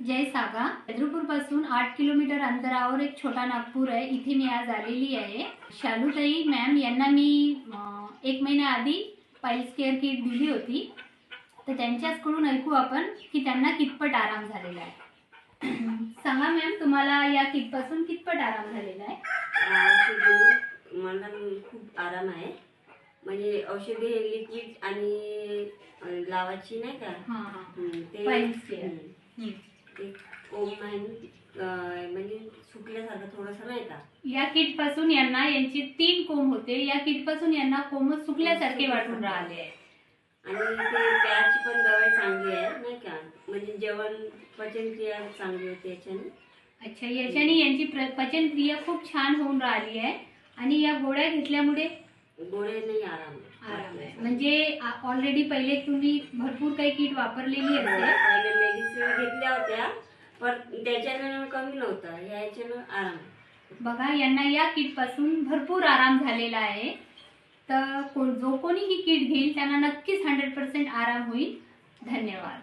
जय सागा चंद्रपूर पासून 8 किलोमीटर अंतरावर एक छोटा नागपूर आहे. इथे मी आज आलेली आहे. शालूताई मॅम यांना मी 1 महिना आधी पाइल्स केअर किट दिली होती. तर त्यांच्याकडून ऐकू आपण की त्यांना कितपत आराम झालेला आहे. सांगा मॅम, तुम्हाला या किट पासून कितपत आराम झालेला आहे? मला खूप आराम आहे. म्हणजे औषधे लिक्विड आणि लावायची नाही का, ते पाइल्स केअर ओम म्हणजे सुकल्यासारखं थोडंसं नाही का. या किट पासून यांना यांची 3 कोंब होते. या किट पासून यांना कोंब सुकल्यासारखे वाटून राहिले आहे. आणि ते प्याची पण दवाई चांगली आहे नाही का. म्हणजे जेवण पचनक्रिया चांगली होते याच्याने. अच्छा, याच्याने यांची पचनक्रिया खूप छान होऊन राहिली आहे. आणि या गोळ्या घेतल्यामुळे गोळ्याने आराम आहे. म्हणजे ऑलरेडी पहिले तुम्ही भरपूर काही किट वापरलेली असेल. पहिले मेडिसिन घेतल्या होत्या पण त्याच्याने कमी नव्हतं. याच्यानं आराम. बघा, यांना या किट पासून भरपूर आराम झालेला आहे. तर जो कोणी ही किट घेईल त्यांना नक्कीच 100% आराम होईल. धन्यवाद.